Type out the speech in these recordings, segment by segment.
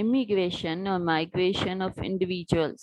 immigration or migration of individuals.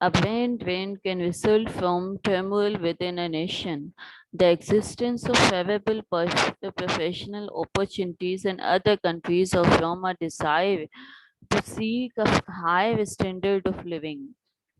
A brain drain can result from turmoil within a nation, the existence of favorable professional opportunities in other countries, or from a desire to seek a higher standard of living.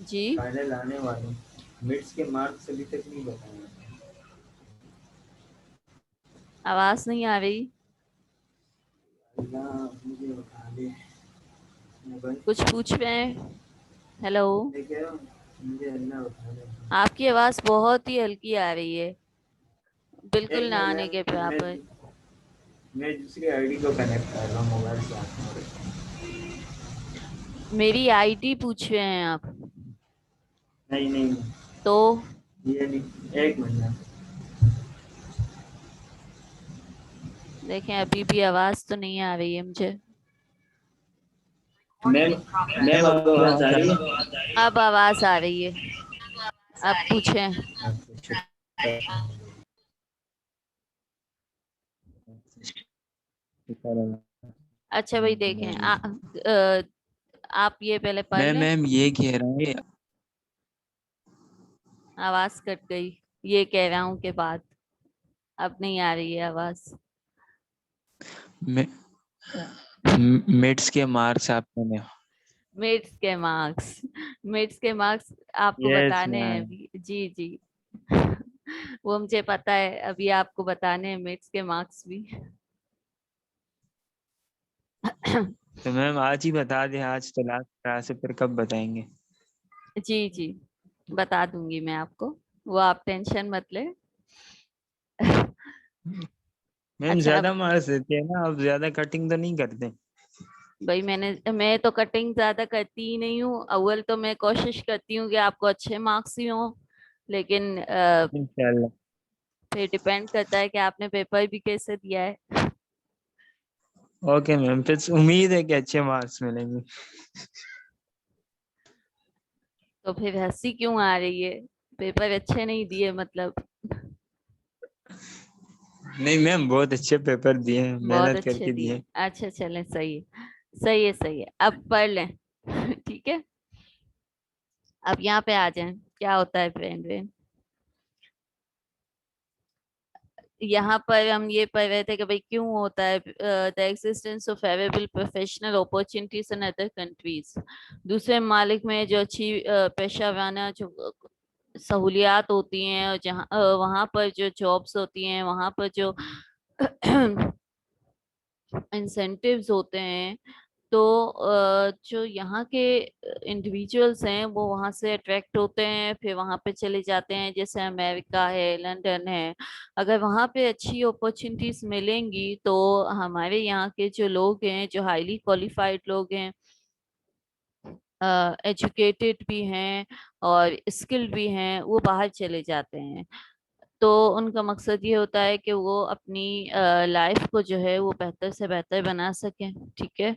جی final آنے والے، مڈس کے marks ابھی تک نہیں بتائے ہیں۔ آواز نہیں آ رہی. اللہ مجھے بتا دے موبائل، کچھ پوچھ رہے ہیں. ہیلو. میں کہہ رہا ہوں مجھے اللہ بتا دے۔ آپ کی آواز بہت ہی ہلکی آ رہی ہے، بالکل ایک نہ منٹ آنے کے میم، برابر. میں دوسری آئی ڈی کو کنیکٹ کر رہا ہوں موبائل سے آپ کو۔ میری آئی ڈی پوچھ رہے ہیں آپ نہیں نہیں، تو؟ یہ نہیں، ایک منٹ میم۔ دیکھیں ابھی بھی آواز تو نہیں آ رہی ہے مجھے. میم میم آپ کو آواز آ رہی ہے؟ اب آواز آ رہی ہے، اب پوچھیں. اچھا بھائی دیکھیں آپ یہ پہلے پڑھ میں لیں. میم یہ کہہ رہا ہوں آواز کٹ گئی. یہ کہہ رہا ہوں کہ بات اب نہیں آ رہی ہے آواز. مڈس کے مارکس آپ نے؟ میٹس کے مارکس، میٹس کے مارکس آپ کو یس بتانے ہیں میم. ابھی. جی جی وہ مجھے پتا ہے، ابھی آپ کو بتانے ہیں میٹس کے مارکس بھی. تو میم آج ہی بتا دیں، آج تو لاسٹ کلاس ہے، پھر کب بتائیں گے؟ جی جی بتا دوں گی میں آپ کو، وہ آپ ٹینشن مت لیں. میم اچھا اب زیادہ مارکس دیتے ہیں نا، اب زیادہ کٹنگ تو نہیں کرتے؟ بھائی میں تو کٹنگ زیادہ کرتی ہی نہیں ہوں. اول تو میں کوشش کرتی ہوں کہ آپ کو اچھے مارکس ہی ہوں، لیکن انشاءاللہ. پھر ڈیپینڈ کرتا ہے کہ آپ نے پیپر بھی کیسے دیا ہے. اوکے میم، پھر امید ہے کہ اچھے مارکس ملیں گے. تو پھر ہنسی کیوں آ رہی ہے؟ پیپر اچھے نہیں دیے مطلب؟ نہیں میم، بہت اچھے پیپر دیے ہیں، بہت محنت کر اچھے کے دیے. دیے. اچھا چلیں، صحیح ہے صحیح ہے صحیح ہے. اب پڑھ لیں. ٹھیک ہے، اب یہاں پہ آ جائیں. کیا ہوتا ہے برین ڈرین؟ یہاں پر ہم یہ پڑھ رہے تھے کہ بھائی کیوں ہوتا ہے the existence of available professional opportunities in other countries. دوسرے ممالک میں جو اچھی پیشہ وارانہ جو سہولیات ہوتی ہیں، اور جہاں وہاں پر جو جابس ہوتی ہیں، وہاں پر جو انسینٹیوز ہوتے ہیں، تو جو یہاں کے انڈیویجولس ہیں وہ وہاں سے اٹریکٹ ہوتے ہیں، پھر وہاں پہ چلے جاتے ہیں. جیسے امریکہ ہے، لنڈن ہے. اگر وہاں پہ اچھی اپرچونیٹیز ملیں گی تو ہمارے یہاں کے جو لوگ ہیں، جو ہائیلی کوالیفائڈ لوگ ہیں، ایجوکیٹڈ بھی ہیں اور اسکلڈ بھی ہیں، وہ باہر چلے جاتے ہیں. تو ان کا مقصد یہ ہوتا ہے کہ وہ اپنی لائف کو جو ہے وہ بہتر سے بہتر بنا سکیں. ٹھیک ہے،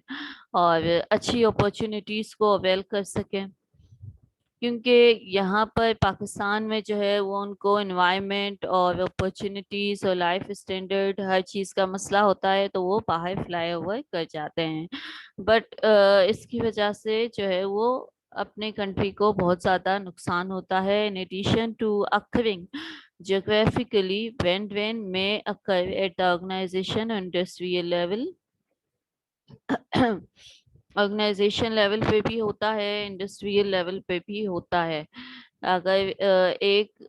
اور اچھی اپرچونیٹیز کو اویل کر سکیں. کیونکہ یہاں پر پاکستان میں جو ہے وہ ان کو انوائرمنٹ اور اپرچونیٹیز اور لائف اسٹینڈرڈ ہر چیز کا مسئلہ ہوتا ہے، تو وہ باہر فلائی اوور کر جاتے ہیں. بٹ اس کی وجہ سے جو ہے وہ اپنے کنٹری کو بہت زیادہ نقصان ہوتا ہے. in addition to occurring geographically, when may occur at the organization or industrial level. Organisation level پہ بھی ہوتا ہے، انڈسٹریل لیول پہ بھی ہوتا ہے. اگر ایک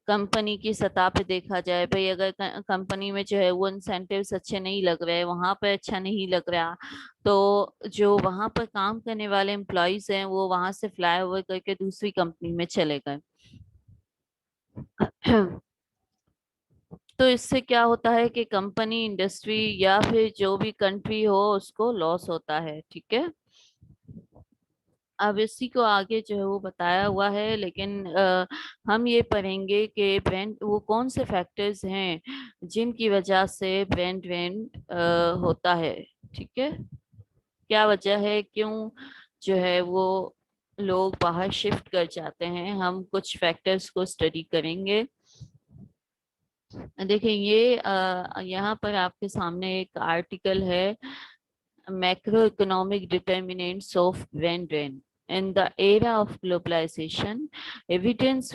کمپنی کی سطح پہ دیکھا جائے، بھئی اگر کمپنی میں جو ہے وہ انسینٹیوز اچھے نہیں لگ رہے، وہاں پہ اچھا نہیں لگ رہا، تو جو وہاں پر کام کرنے والے امپلائیز ہیں وہ وہاں سے فلائی اوور کر کے دوسری کمپنی میں چلے گئے. تو اس سے کیا ہوتا ہے کہ کمپنی، انڈسٹری یا پھر جو بھی کنٹری ہو اس کو لاس ہوتا ہے. ٹھیک ہے، اب اسی کو آگے جو ہے وہ بتایا ہوا ہے، لیکن ہم یہ پڑھیں گے کہ برینڈ وہ کون سے فیکٹرز ہیں جن کی وجہ سے برینڈ ہوتا ہے. ٹھیک ہے، کیا وجہ ہے، کیوں جو ہے وہ لوگ باہر شفٹ کر جاتے ہیں. ہم کچھ فیکٹرز کو اسٹڈی کریں گے. دیکھیں یہ یہاں پر آپ کے سامنے ایک آرٹیکل ہے، macroeconomic determinants of brain drain in the era of globalization, evidence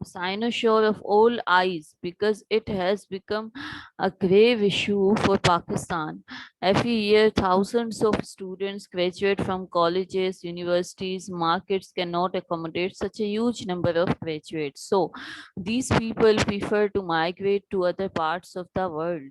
cynosure of all eyes because it has become a grave issue for Pakistan. Every year, thousands of students graduate from colleges, universities, markets cannot accommodate such a huge number of graduates. So, these people prefer to migrate to other parts of the world.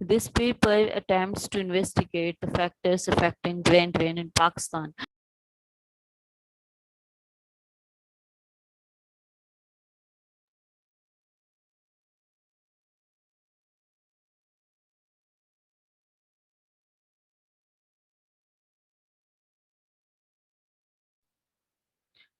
This paper attempts to investigate the factors affecting brain drain in Pakistan.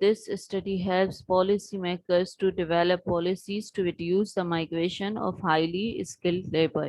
This study helps policymakers to develop policies to reduce the migration of highly skilled labor.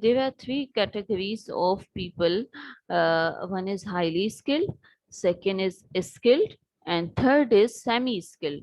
there are three categories of people. One is highly skilled, second is skilled, and third is semi skilled.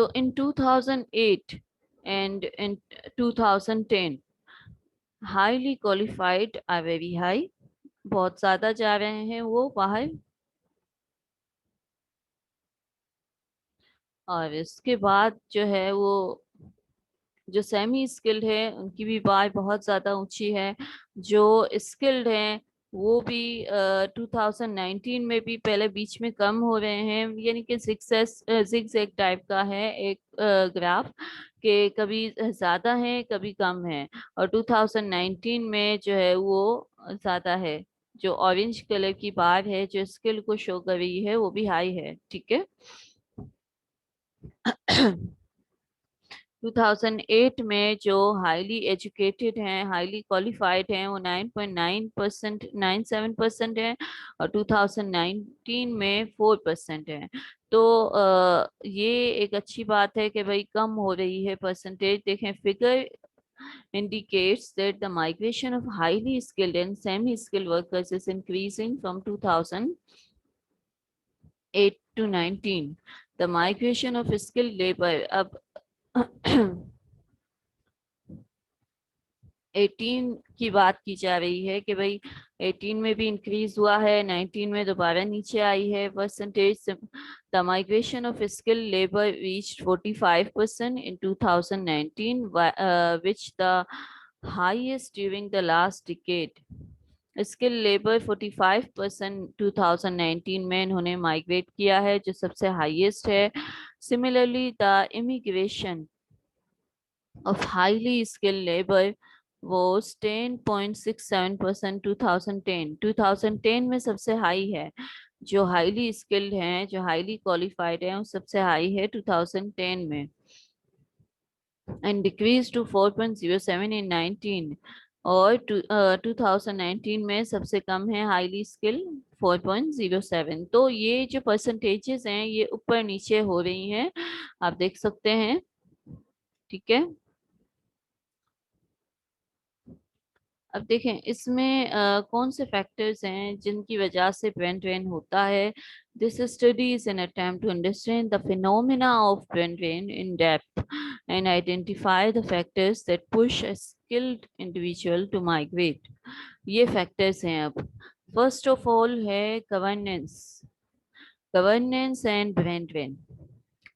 تو in 2008 and in 2010 highly qualified are very high, بہت زیادہ جا رہے ہیں وہ باہر. اور اس کے بعد جو ہے وہ جو سیمی اسکلڈ ہے ان کی بھی بار بہت زیادہ اونچی ہے. جو اسکلڈ ہیں وہ بھی 2019 میں بھی پہلے بیچ میں کم ہو رہے ہیں، یعنی کہ زگ زیگ ٹائپ کا ہے ایک گراف کہ کبھی زیادہ ہیں کبھی کم ہیں، اور 2019 میں جو ہے وہ زیادہ ہے. جو اورنج کلر کی بار ہے جو اسکل کو شو کر رہی ہے وہ بھی ہائی ہے. ٹھیک ہے. 2008 میں جو ہائیلی ایجوکیٹڈ ہیں ہائیلی کوالیفائڈ ہیں وہ 9.9%، 97% ہیں، اور 2019 میں 4% ہیں. تو یہ ایک اچھی بات ہے کہ بھائی کم ہو رہی ہے پرسنٹیج. دیکھیں figure indicates that the migration of highly skilled and semi-skilled workers is increasing from 2008 to 19. The migration of skilled labor اب 18 کی بات کی جا رہی ہے کہ بھائی 18 میں بھی انکریز ہوا ہے، 19 میں دوبارہ نیچے آئی ہے percentage. The migration of skilled labor reached 45% in 2019, which the highest during the last decade. Skill labour 45% 2019 میں انہوں نے مائگریٹ کیا ہے جو سب سے ہائیسٹ ہے. Similarly the immigration of highly skill labour was 10.67% 2010. 2010 میں سب سے ہائی ہے. جو ہائیلی اسکلڈ ہیں جو ہائیلی کوالیفائڈ ہیں وہ سب سے ہائی ہے 2010 میں. And decreased to 4.07 in 19. اور 2019 میں سب سے کم ہے ہائیلی اسکل 4.07. تو یہ جو پرسنٹیجز ہیں یہ اوپر نیچے ہو رہی ہیں، آپ دیکھ سکتے ہیں. ٹھیک ہے. اب دیکھیں اس میں کون سے فیکٹرز ہیں جن کی وجہ سے برین ڈرین ہوتا ہے. This study is an attempt to understand the phenomena of brain drain in depth and identify the factors that push a skilled individual to migrate. یہ فیکٹرز ہیں. اب فرسٹ آف آل ہے governance and brain drain.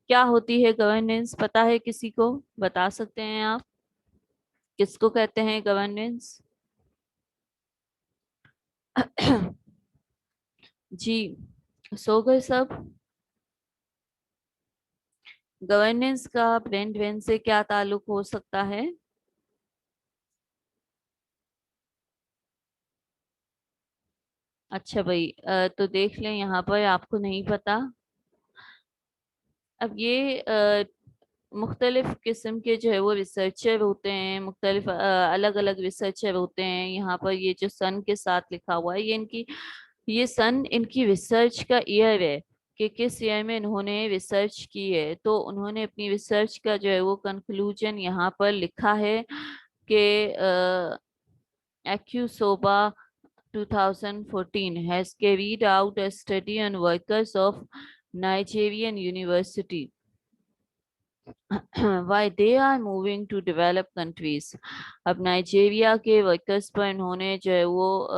کیا ہوتی ہے governance? پتا ہے کسی کو؟ بتا سکتے ہیں آپ کس کو کہتے ہیں گورننس؟ جی سوگر صاحب، گورننس کا برین ڈرین سے کیا تعلق ہو سکتا ہے؟ اچھا بھائی تو دیکھ لیں یہاں پر آپ کو نہیں پتا. اب یہ مختلف قسم کے جو ہے وہ ریسرچر ہوتے ہیں، مختلف الگ الگ ریسرچر ہوتے ہیں. یہاں پر یہ جو سن کے ساتھ لکھا ہوا ہے یہ سن ان کی ریسرچ کا ایئر ہے کہ کس ایئر میں انہوں نے ریسرچ کی ہے. تو انہوں نے اپنی ریسرچ کا جو ہے وہ کنکلوژن یہاں پر لکھا ہے کہ ایکیوسوبا 2014 has carried out a study on workers of Nigerian university why they are moving to developed countries. اب نائجیریا کے ورکرز پر انہوں نے جو ہے وہ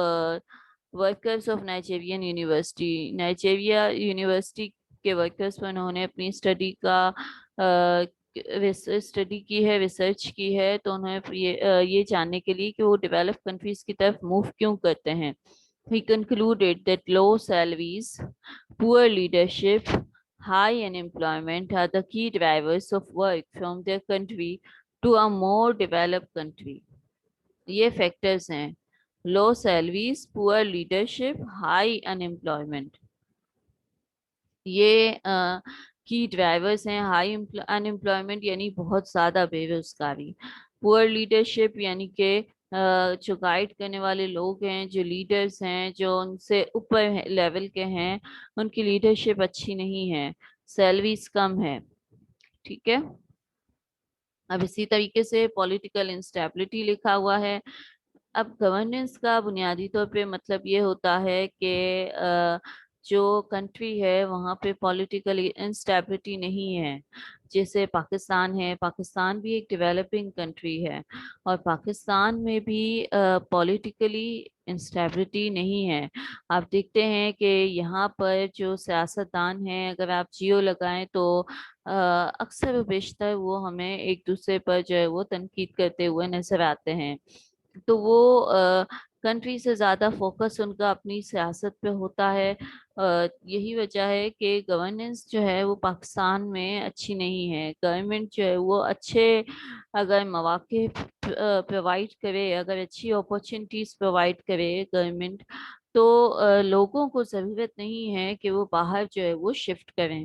ورکرز آف نائجیرین یونیورسٹی کے ورکرز پر انہوں نے اپنی اسٹڈی کی ہے، ریسرچ کی ہے. تو انہوں نے یہ جاننے کے لیے کہ وہ ڈیولپ کنٹریز کی طرف موو کیوں کرتے ہیں. He concluded that low salaries, poor leadership, high unemployment are the key drivers of work from their country to a more developed country. یہ فیکٹرز ہیں: low salaries, poor leadership, high unemployment. یہ کی drivers ہیں. High unemployment یعنی بہت زیادہ بے روزگاری. پور لیڈرشپ یعنی کہ جو گائیڈ کرنے والے لوگ ہیں، جو لیڈرز ہیں، جو ان سے اوپر لیول کے ہیں، ان کی لیڈرشپ اچھی نہیں ہے، سیلریز کم ہے. ٹھیک ہے. اب اسی طریقے سے پولیٹیکل انسٹیبلٹی لکھا ہوا ہے. اب گورننس کا بنیادی طور پہ مطلب یہ ہوتا ہے کہ جو کنٹری ہے وہاں پہ پولیٹیکل انسٹیبلٹی نہیں ہے. جیسے پاکستان ہے, پاکستان بھی ایک ڈیولپنگ کنٹری ہے اور پاکستان میں بھی پولیٹیکلی انسٹیبلٹی نہیں ہے. آپ دیکھتے ہیں کہ یہاں پر جو سیاستدان ہیں, اگر آپ جیو لگائیں تو اکثر و بیشتر وہ ہمیں ایک دوسرے پر جو ہے وہ تنقید کرتے ہوئے نظر آتے ہیں. تو وہ کنٹری سے زیادہ فوکس ان کا اپنی سیاست پہ ہوتا ہے. یہی وجہ ہے کہ گورننس جو ہے وہ پاکستان میں اچھی نہیں ہے. گورنمنٹ جو ہے وہ اچھے اگر مواقع پرووائڈ کرے, اگر اچھی اپرچونٹیز پرووائڈ کرے گورنمنٹ, تو لوگوں کو ضرورت نہیں ہے کہ وہ باہر جو ہے وہ شفٹ کریں.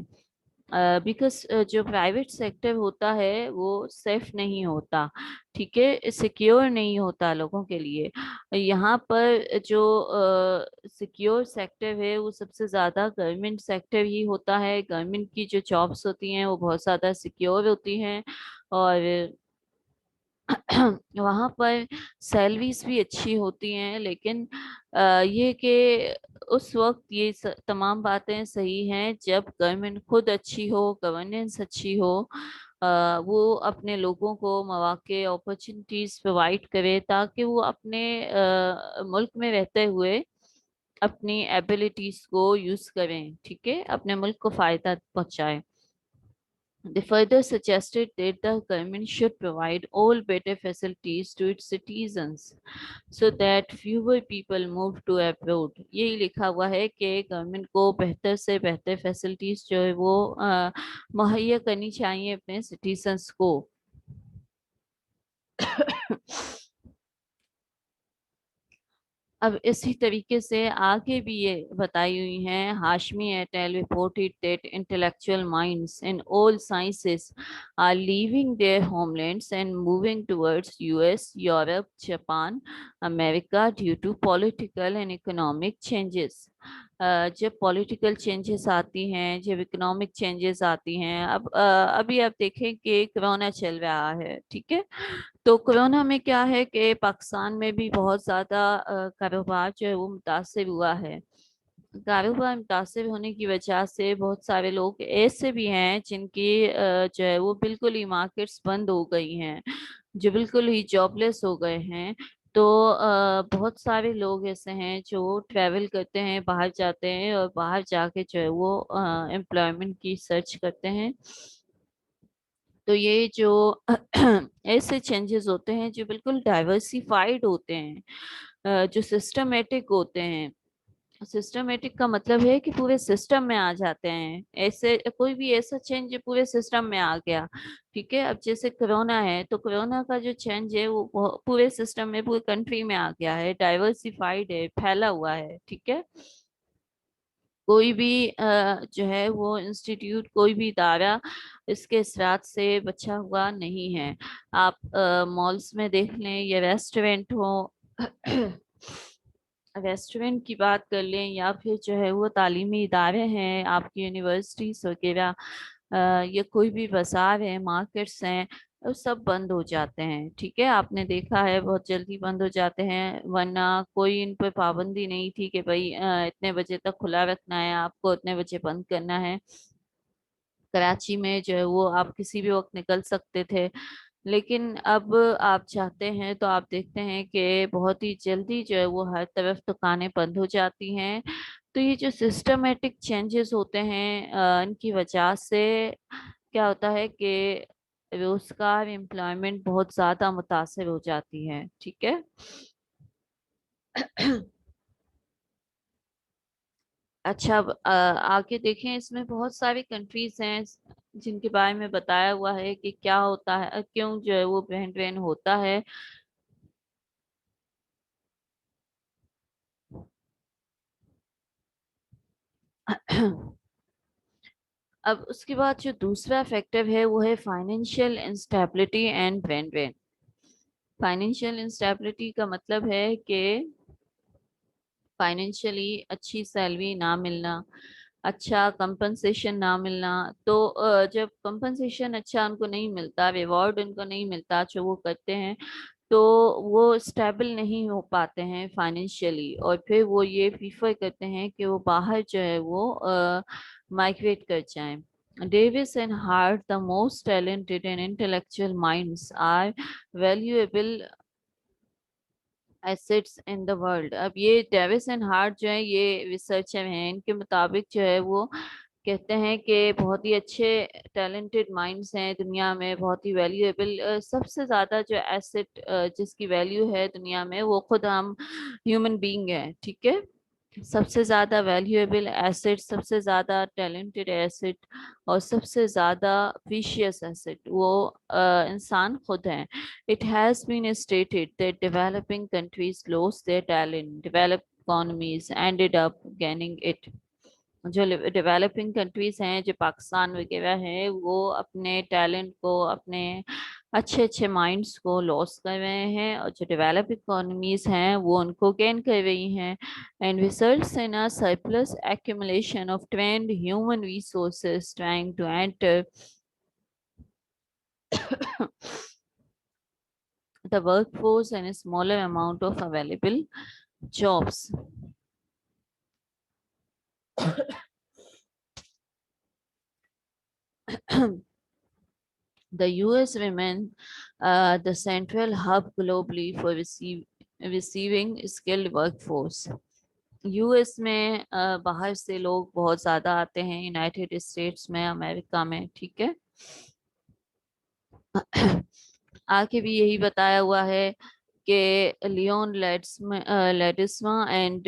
بیکاز جو پرائیویٹ سیکٹر ہوتا ہے وہ سیف نہیں ہوتا, ٹھیک ہے, سیکیور نہیں ہوتا لوگوں کے لیے. یہاں پر جو سیکیور سیکٹر ہے وہ سب سے زیادہ گورنمنٹ سیکٹر ہی ہوتا ہے. گورنمنٹ کی جو جابس ہوتی ہیں وہ بہت زیادہ سیکیور ہوتی ہیں اور وہاں پر سیلریز بھی اچھی ہوتی ہیں. لیکن یہ کہ اس وقت یہ تمام باتیں صحیح ہیں جب گورنمنٹ خود اچھی ہو, گورننس اچھی ہو, وہ اپنے لوگوں کو مواقع اپرچونٹیز پرووائڈ کرے تاکہ وہ اپنے ملک میں رہتے ہوئے اپنی ایبلٹیز کو یوز کریں, ٹھیک ہے, اپنے ملک کو فائدہ پہنچائے. They further suggested that the government should provide all better facilities to its citizens so that fewer people move to abroad. یہی لکھا ہوا ہے کہ گورنمنٹ کو بہتر سے بہتر فیسلٹیز جو ہے وہ مہیا کرنی چاہیے اپنے سٹیزنس کو. اب اسی طریقے سے آگے بھی یہ بتائی ہوئی ہیں. Hashmi et al reported that intellectual minds in all sciences are leaving their homelands and moving towards US, Europe, Japan, America due to political and economic changes. جب پولیٹیکل چینجز آتی ہیں, جب اکنامک چینجز آتی ہیں, ابھی آپ دیکھیں کہ کرونا چل رہا ہے, ٹھیک ہے, تو کرونا میں کیا ہے کہ پاکستان میں بھی بہت زیادہ کاروبار جو ہے وہ متاثر ہوا ہے. کاروبار متاثر ہونے کی وجہ سے بہت سارے لوگ ایسے بھی ہیں جن کی جو ہے وہ بالکل ہی مارکیٹس بند ہو گئی ہیں, جو بالکل ہی جاب لیس ہو گئے ہیں. تو بہت سارے لوگ ایسے ہیں جو ٹریول کرتے ہیں, باہر جاتے ہیں اور باہر جا کے جو ہے وہ امپلائمنٹ کی سرچ کرتے ہیں. تو یہ جو ایسے چینجز ہوتے ہیں جو بالکل ڈائیورسیفائڈ ہوتے ہیں, جو سسٹمیٹک ہوتے ہیں. سسٹمیٹک کا مطلب ہے کہ پورے سسٹم میں آ جاتے ہیں. ایسے کوئی بھی ایسا چینج جو پورے سسٹم میں آ گیا, ٹھیک ہے. اب جیسے کرونا ہے تو کرونا کا جو چینج ہے وہ پورے سسٹم میں, پورے کنٹری میں آ گیا ہے, ڈائیورسیفائڈ ہے, پھیلا ہوا ہے, ٹھیک ہے. کوئی بھی جو ہے وہ انسٹیٹیوٹ, کوئی بھی ادارہ اس کے اثرات سے بچا ہوا نہیں ہے. آپ مالز میں دیکھ لیں یا ریسٹورینٹ ہو, ریسٹورینٹ کی بات کر لیں, یا پھر جو ہے وہ تعلیمی ادارے ہیں, آپ کی یونیورسٹیز وغیرہ, یا کوئی بھی بازار ہے, مارکیٹس ہیں, سب بند ہو جاتے ہیں, ٹھیک ہے. آپ نے دیکھا ہے بہت جلدی بند ہو جاتے ہیں, ورنہ کوئی ان پہ پابندی نہیں تھی کہ بھائی اتنے بجے تک کھلا رکھنا ہے, آپ کو اتنے بجے بند کرنا ہے. کراچی میں جو ہے وہ آپ کسی بھی وقت نکل سکتے تھے, لیکن اب آپ چاہتے ہیں تو آپ دیکھتے ہیں کہ بہت ہی جلدی جو ہے وہ ہر طرف دکانیں بند ہو جاتی ہیں. تو یہ جو سسٹمیٹک چینجز ہوتے ہیں ان کی وجہ سے کیا ہوتا ہے کہ روزگار, امپلائمنٹ بہت زیادہ متاثر ہو جاتی ہے, ٹھیک ہے. اچھا, اب آگے دیکھیں, اس میں بہت ساری کنٹریز ہیں جن کے بارے میں بتایا ہوا ہے کہ کیا ہوتا ہے, کیوں جو ہے وہ برین ڈرین ہوتا ہے. اب اس کے بعد جو دوسرا فیکٹر ہے وہ ہے financial instability and brain drain. Financial instability کا مطلب ہے کہ فائنینشلی اچھی سیلری نہ ملنا, اچھا کمپنسیشن نہ ملنا. تو جب کمپنسیشن اچھا ان کو نہیں ملتا, ریوارڈ ان کو نہیں ملتا جو وہ کرتے ہیں, تو وہ اسٹیبل نہیں ہو پاتے ہیں فائنینشیلی، اور پھر وہ یہ پریفر کرتے ہیں کہ وہ باہر جو ہے وہ مائگریٹ کر جائیں. Davis and Hart, the most talented and intellectual minds, are valuable assets in the world. اب یہ ڈیوس اینڈ ہارٹ جو ہے یہ ریسرچر ہیں، ان کے مطابق جو ہے وہ کہتے ہیں کہ بہت ہی اچھے ٹیلنٹڈ مائنڈس ہیں دنیا میں، بہت ہی ویلیویبل. سب سے زیادہ جو ایسٹ جس کی ویلیو ہے دنیا میں وہ خود ہم ہیومن بینگ ہیں. ٹھیک ہے، سب سے زیادہ ویلیویبل ایسٹ، سب سے زیادہ ٹیلنٹڈ ایسٹ اور سب سے زیادہ پریشیس ایسٹ وہ انسان خود ہیں. It has been stated that developing countries lost their talent, developed economies ended up gaining it. جو ڈیولپنگ کنٹریز ہیں، جو پاکستان وغیرہ ہیں، وہ اپنے ٹیلنٹ کو، اپنے اچھے اچھے مائنڈس کو لاس کر رہے ہیں، اور جو ڈیولپ اکانومیز ہیں وہ ان کو گین کر رہی ہیں. And results in a surplus accumulation of trained human resources trying to enter the workforce and a smaller amount of available jobs. The US remains the central hub globally for receiving skilled workforce. US میں باہر سے لوگ بہت زیادہ آتے ہیں، United States میں، امریکہ میں. ٹھیک ہے، آگے بھی یہی بتایا ہوا ہے کہ لیون لیڈسما اینڈ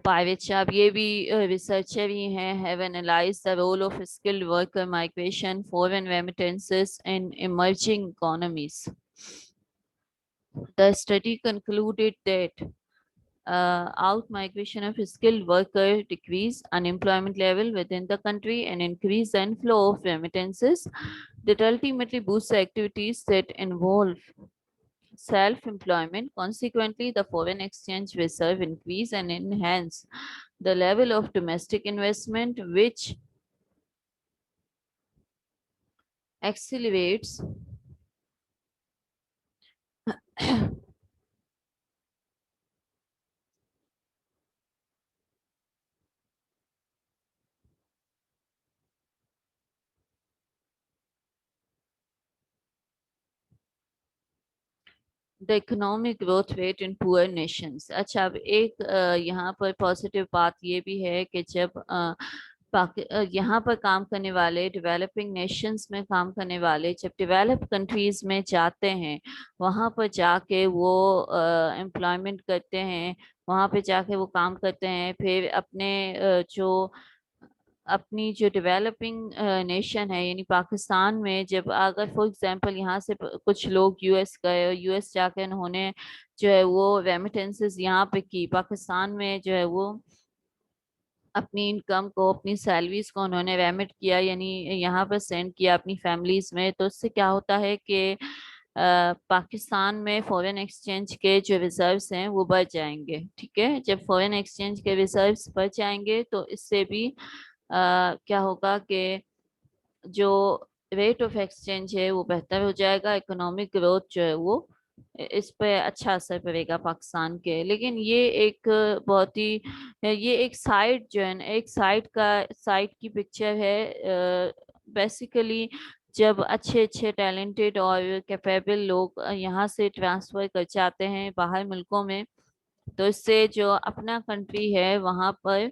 Pavich, یہ بھی ریسرچر ہی ہیں, have analyzed the role of skilled worker migration, foreign remittances in emerging economies. The study concluded that out migration of skilled worker decrease unemployment level within the country and increase the inflow of remittances that ultimately boosts the activities that involve self-employment. Consequently, the foreign exchange reserve increase and enhance the level of domestic investment, which accelerates the economic growth rate in poor nations. اچھا، اب ایک یہاں پر positive بات یہ بھی ہے کہ جب یہاں پر کام کرنے والے ڈیولپنگ نیشنز میں کام کرنے والے جب ڈیولپ کنٹریز میں جاتے ہیں، وہاں پر جا کے وہ امپلائمنٹ کرتے ہیں، وہاں پہ جا کے وہ کام کرتے ہیں، پھر اپنی جو ڈیولپنگ نیشن ہے یعنی پاکستان میں، جب اگر فار ایگزامپل یہاں سے کچھ لوگ یو ایس گئے اور یو ایس جا کے انہوں نے جو ہے وہ ریمیٹنسز یہاں پہ کی، پاکستان میں جو ہے وہ اپنی انکم کو، اپنی سیلریز کو انہوں نے ریمٹ کیا، یعنی یہاں پر سینڈ کیا اپنی فیملیز میں، تو اس سے کیا ہوتا ہے کہ پاکستان میں فورن ایکسچینج کے جو ریزروز ہیں وہ بڑھ جائیں گے. ٹھیک ہے، جب فورن ایکسچینج کے ریزروز بڑھ جائیں گے تو اس سے بھی کیا ہوگا کہ جو ریٹ آف ایکسچینج ہے وہ بہتر ہو جائے گا، اکنامک گروتھ جو ہے وہ اس پہ اچھا اثر پڑے گا پاکستان کے. لیکن یہ ایک بہت ہی یہ ایک سائٹ جو ہے ایک سائٹ کی پکچر ہے. بیسیکلی جب اچھے ٹیلنٹڈ اور کیپیبل لوگ یہاں سے ٹرانسفر کر جاتے ہیں باہر ملکوں میں، تو اس سے جو اپنا کنٹری ہے وہاں پر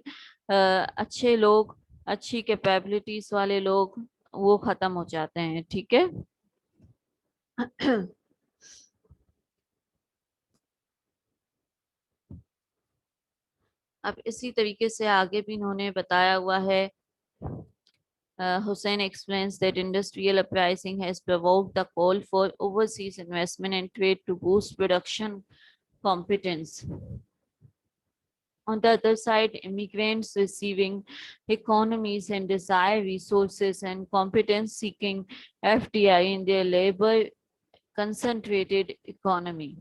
اچھے لوگ، اچھی کیپیبلٹیز والے لوگ وہ ختم ہو جاتے ہیں. ٹھیک ہے، اب اسی طریقے سے آگے بھی انہوں نے بتایا ہوا ہے. Hussain explains that industrial uprising has provoked the call for overseas investment and trade to boost production competence. On the other side, immigrants receiving economies and desire resources and competence seeking FDI in their labor concentrated economy.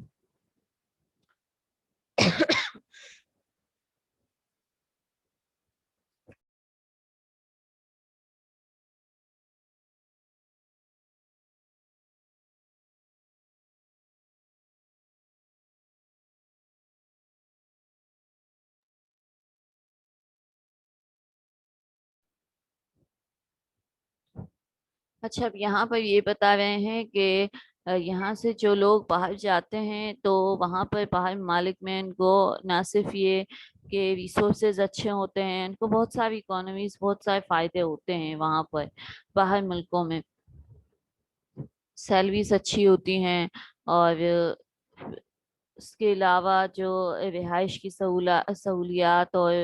اچھا اب یہاں پر یہ بتا رہے ہیں کہ یہاں سے جو لوگ باہر جاتے ہیں تو وہاں پر باہر ممالک میں ان کو نہ صرف یہ کہ ریسورسز اچھے ہوتے ہیں، ان کو بہت ساری اکانومیز، بہت سارے فائدے ہوتے ہیں وہاں پر باہر ملکوں میں، سیلریز اچھی ہوتی ہیں، اور اس کے علاوہ جو رہائش کی سہولیات اور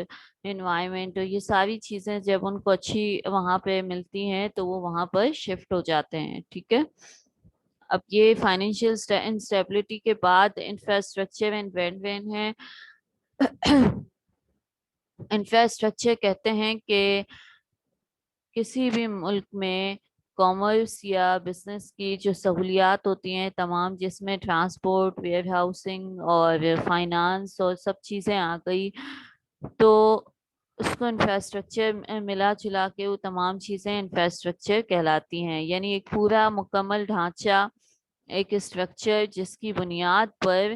انوائرمنٹ، یہ ساری چیزیں جب ان کو اچھی وہاں پہ ملتی ہیں تو وہ وہاں پر شفٹ ہو جاتے ہیں. ٹھیک ہے، اب یہ فائنینشیل انسٹیبلٹی کے بعد انفراسٹرکچر اینڈ برینڈ وین ہے. انفراسٹرکچر کہتے ہیں کہ کسی بھی ملک میں کامرس یا بزنس کی جو سہولیات ہوتی ہیں تمام، جس میں ٹرانسپورٹ، ویئر ہاؤسنگ اور فائنانس اور سب چیزیں آ گئی، تو اس کو انفراسٹرکچر ملا جلا کے وہ تمام چیزیں انفراسٹرکچر کہلاتی ہیں. یعنی ایک پورا مکمل ڈھانچہ، ایک اسٹرکچر جس کی بنیاد پر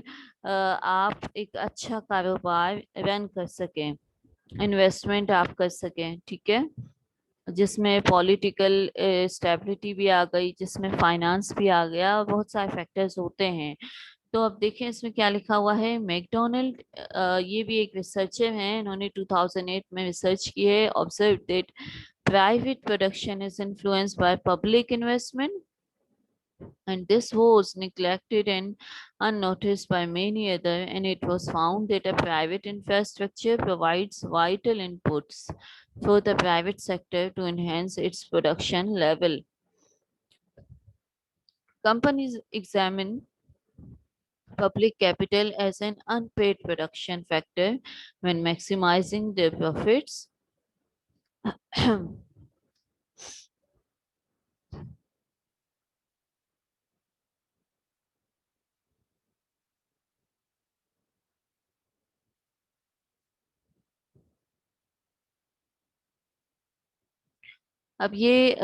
آپ ایک اچھا کاروبار رن کر سکیں، انویسٹمنٹ آپ کر سکیں. ٹھیک ہے، جس میں پولیٹیکل اسٹیبلٹی بھی آ گئی، جس میں فائنانس بھی آ گیا، اور بہت سارے فیکٹرز ہوتے ہیں. تو اب دیکھیں اس میں کیا لکھا ہوا ہے. میک ڈونلڈ یہ بھی ایک ریسرچر ہیں، انہوں نے 2008 میں ریسرچ کی ہے. observe that private production is influenced by public investment, and this was neglected and unnoticed by many other, and it was found that a private infrastructure provides vital inputs for the private sector to enhance its production level. Companies examine public capital as an unpaid production factor when maximizing their profits. اب یہ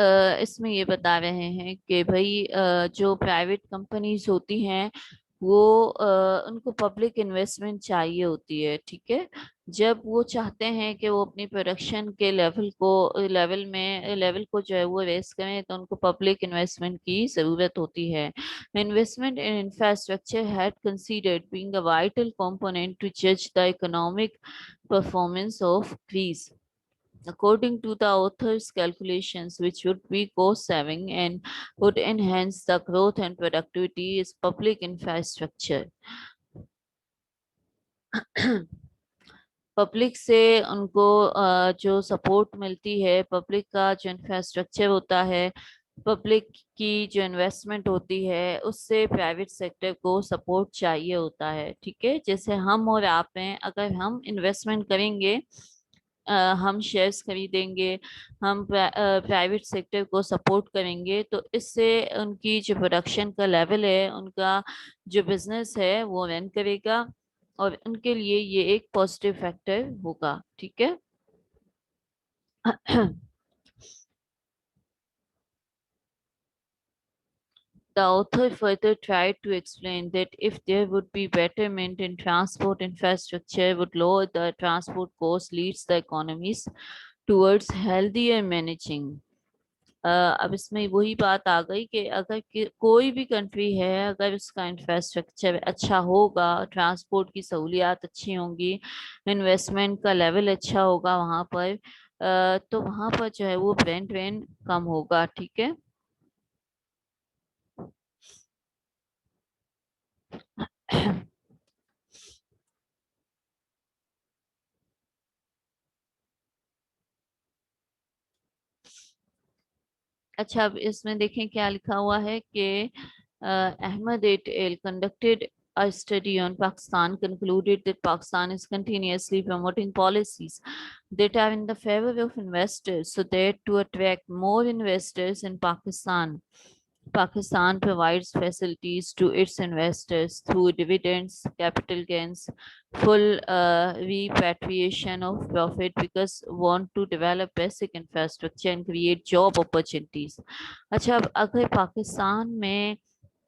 اس میں یہ بتا رہے ہیں کہ بھائی جو پرائیویٹ کمپنیز ہوتی ہیں وہ ان کو پبلک انویسٹمنٹ چاہیے ہوتی ہے. ٹھیک ہے، جب وہ چاہتے ہیں کہ وہ اپنی پروڈکشن کے لیول کو جو ہے وہ ریز کریں تو ان کو پبلک انویسٹمنٹ کی ضرورت ہوتی ہے. Investment in infrastructure had considered being a vital component to جج the economic performance of Greece. According to the author's calculations, which would be cost-saving and would enhance the growth and productivity, is public infrastructure. Public سے ان کو جو support ملتی ہے، public کا جو infrastructure ہوتا ہے، پبلک کی جو انویسٹمنٹ ہوتی ہے، اس سے پرائیویٹ سیکٹر کو سپورٹ چاہیے ہوتا ہے. ٹھیک ہے، جیسے ہم اور آپ ہیں، اگر ہم انویسٹمنٹ کریں گے، ہم شیئرز خریدیں گے، ہم پرائیویٹ سیکٹر کو سپورٹ کریں گے، تو اس سے ان کی جو پروڈکشن کا لیول ہے، ان کا جو بزنس ہے وہ رن کرے گا، اور ان کے لیے یہ ایک پازیٹیو فیکٹر ہوگا. ٹھیک ہے. The author further tried to explain that if there would be betterment in transport infrastructure, would lower the transport cost, leads the economies towards healthier managing. اب اس میں وہی بات آ گئی کہ اگر کوئی بھی کنٹری ہے، اگر اس کا انفراسٹرکچر اچھا ہوگا، ٹرانسپورٹ کی سہولیات اچھی ہوں گی، انویسٹمنٹ کا لیول اچھا ہوگا وہاں پر، تو وہاں پر جو ہے وہ برینڈ ڈرین کم ہوگا. ٹھیک ہے. اچھا اب اس میں دیکھیں کیا لکھا ہوا ہے کہ Ahmad et al conducted a study on Pakistan, concluded that Pakistan is continuously promoting policies that are in the favor of investors, so that to attract more investors in Pakistan, Pakistan provides facilities to its investors through dividends, capital gains, full repatriation of profit, because want to develop basic infrastructure and create job opportunities. اچھا اب اگر پاکستان میں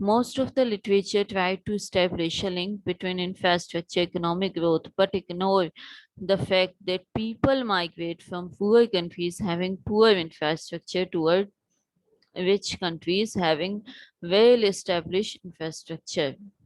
Most of the literature tried to establish a link between infrastructure economic growth, but ignore the fact that people migrate from poor countries having poor infrastructure toward rich countries having well established infrastructure।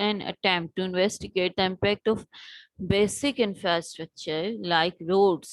an attempt to investigate the impact of basic infrastructure like roads।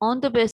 on the